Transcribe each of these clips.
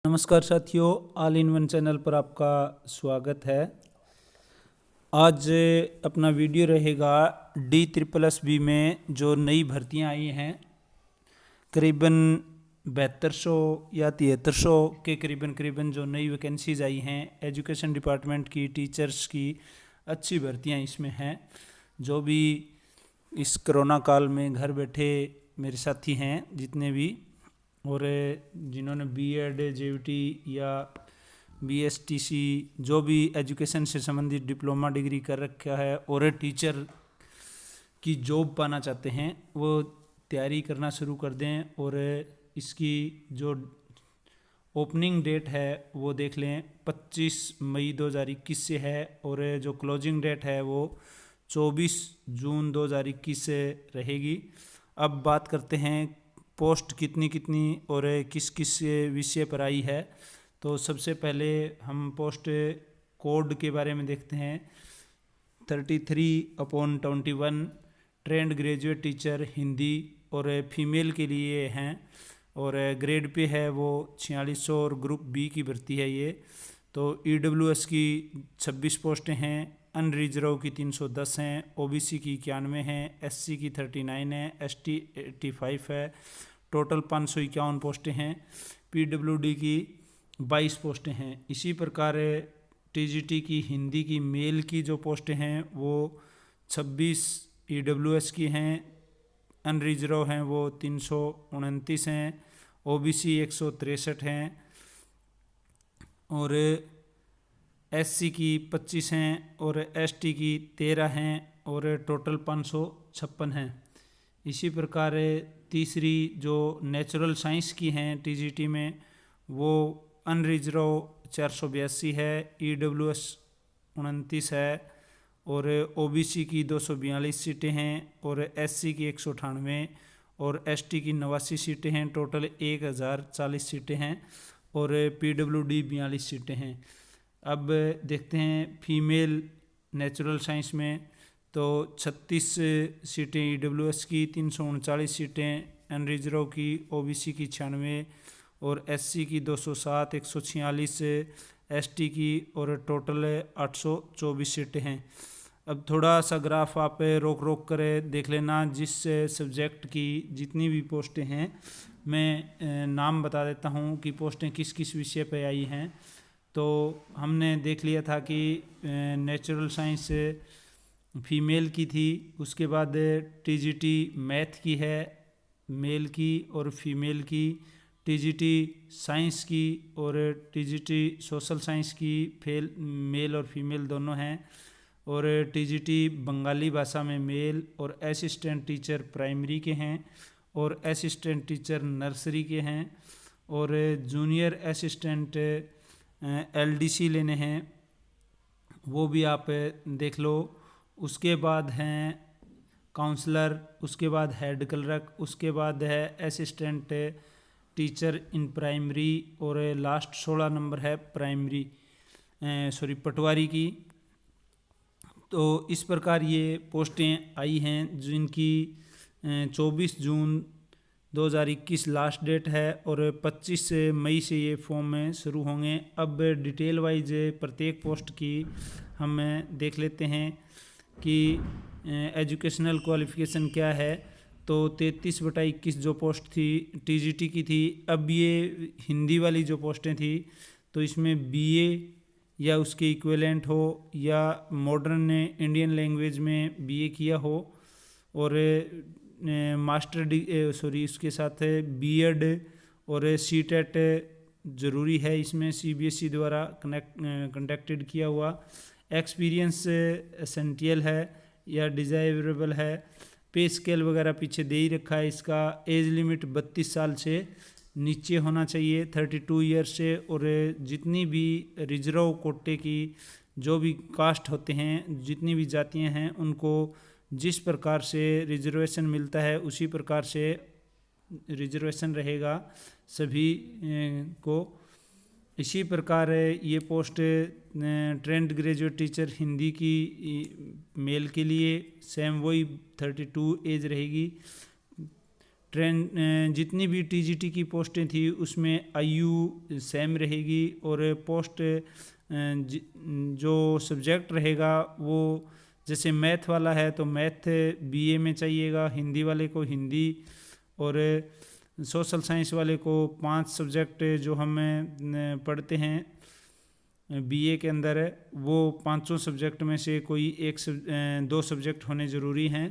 नमस्कार साथियों, all in one channel पर आपका स्वागत है। आज अपना वीडियो रहेगा D++ में जो नई भर्तियां आई हैं, करीबन 7200 या 7300 के करीबन जो नई वैकेंसीज आई हैं एजुकेशन डिपार्टमेंट की, टीचर्स की अच्छी भर्तियां इसमें हैं। जो भी इस कोरोना काल में घर बैठे मेरे साथी हैं जितने भी, और जिन्होंने बीएड, जेवीटी या बीएसटीसी जो भी एजुकेशन से संबंधित डिप्लोमा डिग्री कर रखा है और टीचर की जॉब पाना चाहते हैं, वो तैयारी करना शुरू कर दें। और इसकी जो ओपनिंग डेट है वो देख लें, 25 मई 2021 से है, और जो क्लोजिंग डेट है वो 24 जून 2021 से रहेगी। अब बात करते हैं पोस्ट कितनी और किस किस विषय पर आई है। तो सबसे पहले हम पोस्ट कोड के बारे में देखते हैं। 33/21 ट्रेंड ग्रेजुएट टीचर हिंदी और फीमेल के लिए हैं, और ग्रेड पे है वो 4600 और ग्रुप बी की भर्ती है ये। तो ईडब्ल्यूएस की 26 पोस्टें हैं, अनरिजर्व की 310 हैं, ओबीसी की 91 हैं, एससी की 39 है, एसटी 85 है। टोटल 551 पोस्टें हैं। पीडब्ल्यूडी की 22 पोस्टें हैं। इसी प्रकार टीजीटी की हिंदी की मेल की जो पोस्टें हैं वो 26 ईडब्ल्यूएस की हैं, अनरिजर्व हैं वो 329 हैं, ओबीसी 163 हैं, और एससी की 25 हैं और एसटी की 13 हैं, और टोटल 556 हैं। इसी प्रकार तीसरी जो नेचुरल साइंस की हैं टीजीटी में, वो अनरिजर्व 482 है, ईडब्ल्यूएस 29 है, और ओबीसी की 242 सीटें हैं, और एससी की 198 और एसटी की 89 सीटें हैं। टोटल 1040 सीटें हैं, और पीडब्ल्यूडी 42 सीटें हैं। अब देखते हैं फीमेल नेचुरल साइंस में, तो 36 सीटें ईडब्ल्यूएस की, 339 सीटें अनरिजर्व की, ओबीसी की 96 और एससी की 207, 146 एसटी की, और टोटल 824 सीटें हैं। अब थोड़ा सा ग्राफ आप रोक कर देख लेना, जिस सब्जेक्ट की जितनी भी पोस्टें हैं मैं नाम बता देता हूँ कि पोस्टें किस किस विषय पे आई हैं। तो हमने देख लिया था कि नेचुरल साइंस फीमेल की थी, उसके बाद टीजीटी मैथ की है मेल की और फीमेल की, टीजीटी साइंस की और टीजीटी सोशल साइंस की मेल और फीमेल दोनों हैं, और टीजीटी बंगाली भाषा में मेल, और असिस्टेंट टीचर प्राइमरी के हैं, और असिस्टेंट टीचर नर्सरी के हैं, और जूनियर असिस्टेंट एलडीसी लेने हैं, वो भी आप देख लो। उसके बाद हैं काउंसलर, उसके बाद हेड क्लर्क, उसके बाद है असिस्टेंट टीचर इन प्राइमरी, और लास्ट 16 नंबर है पटवारी की। तो इस प्रकार ये पोस्टें आई हैं, जिनकी 24 जून 2021 लास्ट डेट है, और 25 मई से ये फॉर्म शुरू होंगे। अब डिटेल वाइज प्रत्येक पोस्ट की हम देख लेते हैं कि एजुकेशनल क्वालिफ़िकेशन क्या है। तो 33/21 जो पोस्ट थी टीजीटी की थी। अब ये हिंदी वाली जो पोस्टें थी, तो इसमें बीए या उसके इक्विवेलेंट हो, या मॉडर्न इंडियन लैंग्वेज में बीए किया हो, और उसके साथ बीएड और सीटेट ज़रूरी है इसमें, सीबीएसई द्वारा कंडक्टेड किया हुआ। एक्सपीरियंस एसेंशियल है या डिज़ायरेबल है। पे स्केल वगैरह पीछे दे ही रखा है इसका। एज लिमिट 32 साल से नीचे होना चाहिए, 32 ईयर से, और जितनी भी रिजर्व कोटे की जो भी कास्ट होते हैं, जितनी भी जातियां हैं, उनको जिस प्रकार से रिजर्वेशन मिलता है उसी प्रकार से रिजर्वेशन रहेगा सभी को। इसी प्रकार ये post trained graduate teacher Hindi की मेल के लिए सेम वही 32 एज रहेगी। जितनी भी टीजीटी की पोस्टें थी उसमें आयु सेम रहेगी, और पोस्ट जो सब्जेक्ट रहेगा वो जैसे मैथ वाला है तो मैथ बीए में चाहिएगा, हिंदी वाले को हिंदी, और सोशल साइंस वाले को 5 सब्जेक्ट जो हम पढ़ते हैं बीए के अंदर है, वो 5 सब्जेक्ट में से कोई 2 सब्जेक्ट होने ज़रूरी हैं।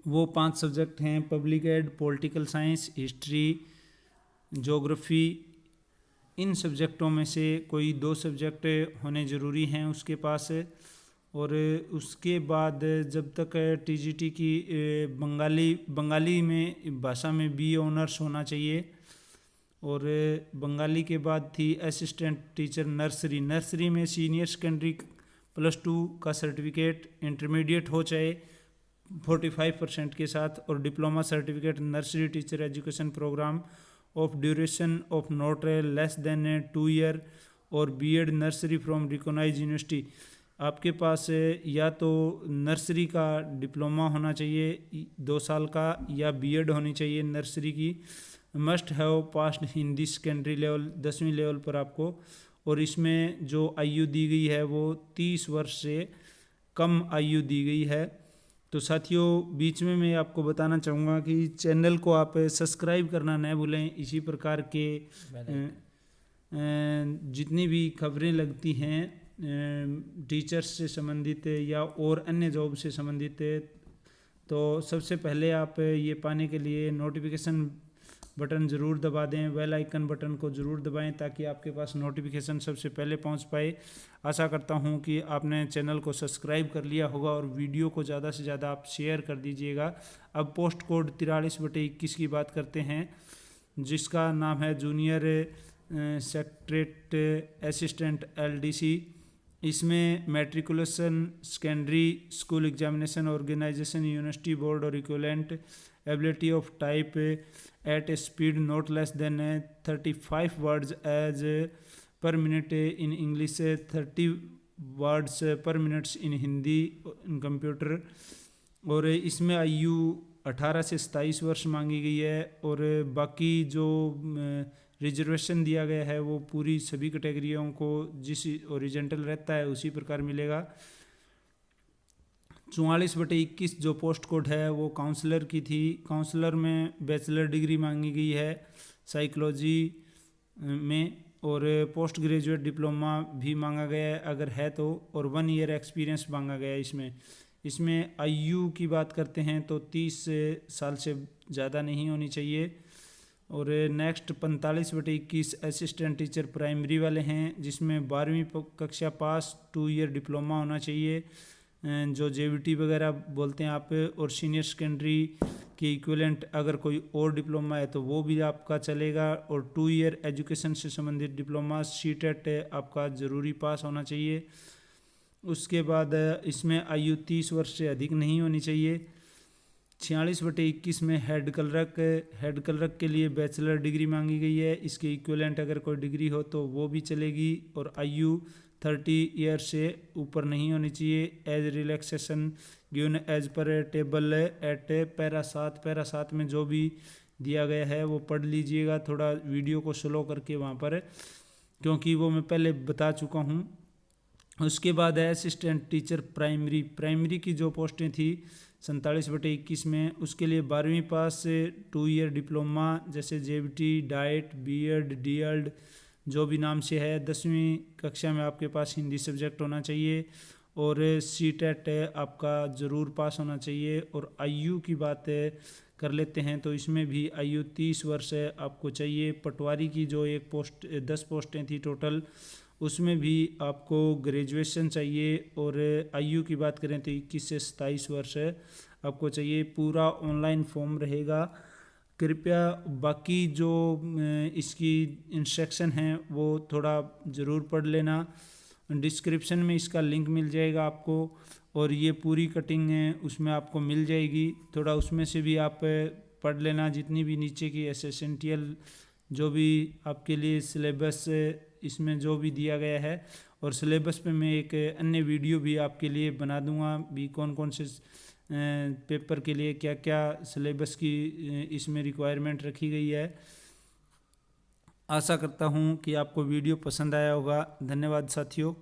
वो 5 सब्जेक्ट हैं public ad, political science, history, geography. इन सब्जेक्टों में से कोई 2 सब्जेक्ट होने ज़रूरी हैं उसके पास। और उसके बाद जब तक टीजीटी की बंगाली में भाषा में बीए ऑनर्स होना चाहिए। और बंगाली के बाद थी असिस्टेंट टीचर नर्सरी में सीनियर सेकेंडरी +2 का सर्टिफिकेट, इंटरमीडिएट हो चाहे 45% के साथ, और diploma certificate nursery teacher education programme of duration of not less than 2 year, और BEd nursery from recognize university. आपके पास या तो नर्सरी का डिप्लोमा होना चाहिए 2 साल का, या बीएड होनी चाहिए नर्सरी की। Must have passed Hindi secondary level 10वीं लेवल पर आपको। और इसमें जो आयु दी गई है वो 30 वर्ष से कम आयु दी गई है। तो साथियों, बीच में मैं आपको बताना चाहूँगा कि चैनल को आप सब्सक्राइब करना न भूलें। इसी प्रकार के जितनी भी खबरें लगती हैं टीचर्स से संबंधित या और अन्य जॉब से संबंधित, तो सबसे पहले आप ये पाने के लिए नोटिफिकेशन बटन ज़रूर दबा दें, बेल आइकन बटन को ज़रूर दबाएं ताकि आपके पास नोटिफिकेशन सबसे पहले पहुंच पाए। आशा करता हूं कि आपने चैनल को सब्सक्राइब कर लिया होगा और वीडियो को ज़्यादा से ज़्यादा आप शेयर कर दीजिएगा। अब पोस्ट कोड 43/21 की बात करते हैं, जिसका नाम है जूनियर सेक्रेटरीट असिस्टेंट LDC। इसमें matriculation, secondary school examination, organisation, university board और equivalent, ability of type at a speed not less than 35 words as per minute in English, 30 words per minute in Hindi in computer. और इसमें आयु 18 से 27 वर्ष मांगी गई है। और बाकी जो रिजर्वेशन दिया गया है वो पूरी सभी कैटेगरियों को जिस ओरिजेंटल रहता है उसी प्रकार मिलेगा। 44/21 जो पोस्ट कोड है वो काउंसलर की थी। काउंसलर में बैचलर डिग्री मांगी गई है साइकोलॉजी में, और पोस्ट ग्रेजुएट डिप्लोमा भी मांगा गया है अगर है तो, और 1 ईयर एक्सपीरियंस मांगा गया है। इसमें आयु की बात करते हैं तो 30 साल से ज़्यादा नहीं होनी चाहिए। और नेक्स्ट 45/21 असिस्टेंट टीचर प्राइमरी वाले हैं, जिसमें 12वीं कक्षा पास, 2 ईयर डिप्लोमा होना चाहिए जो JVT वगैरह बोलते हैं आप, और सीनियर सेकेंडरी के इक्विवेलेंट अगर कोई और डिप्लोमा है तो वो भी आपका चलेगा। और 2 ईयर एजुकेशन से संबंधित डिप्लोमा, CTET आपका ज़रूरी पास होना चाहिए। उसके बाद इसमें आयु 30 वर्ष से अधिक नहीं होनी चाहिए। 46/21 में हेड क्लर्क के लिए बैचलर डिग्री मांगी गई है। इसके इक्विवेलेंट अगर कोई डिग्री हो तो वो भी चलेगी। और आयु 30 ईयर से ऊपर नहीं होनी चाहिए। एज रिलैक्सेशन गिवन एज पर टेबल एट पैरा 7 में जो भी दिया गया है वो पढ़ लीजिएगा, थोड़ा वीडियो को स्लो करके वहाँ पर, क्योंकि वो मैं पहले बता चुका हूँ। उसके बाद है असिस्टेंट टीचर प्राइमरी की जो पोस्टें थी 47/21 में, उसके लिए 12वीं पास से 2 ईयर डिप्लोमा जैसे JVT, डाइट, BEd, DEd जो भी नाम से है। 10वीं कक्षा में आपके पास हिंदी सब्जेक्ट होना चाहिए, और CTET आपका ज़रूर पास होना चाहिए। और आयु की बात कर लेते हैं तो इसमें भी आयु 30 वर्ष आपको चाहिए। पटवारी की जो 10 पोस्टें थी टोटल, उसमें भी आपको ग्रेजुएशन चाहिए। और आयु की बात करें तो 21 से 27 वर्ष आपको चाहिए। पूरा ऑनलाइन फॉर्म रहेगा। कृपया बाकी जो इसकी इंस्ट्रक्शन हैं वो थोड़ा ज़रूर पढ़ लेना। डिस्क्रिप्शन में इसका लिंक मिल जाएगा आपको, और ये पूरी कटिंग है उसमें आपको मिल जाएगी। थोड़ा उसमें से भी आप पढ़ लेना, जितनी भी नीचे की एसेंशियल जो भी आपके लिए सिलेबस इसमें जो भी दिया गया है। और सिलेबस पे मैं एक अन्य वीडियो भी आपके लिए बना दूंगा भी, कौन कौन से पेपर के लिए क्या क्या सिलेबस की इसमें रिक्वायरमेंट रखी गई है। आशा करता हूँ कि आपको वीडियो पसंद आया होगा। धन्यवाद साथियों।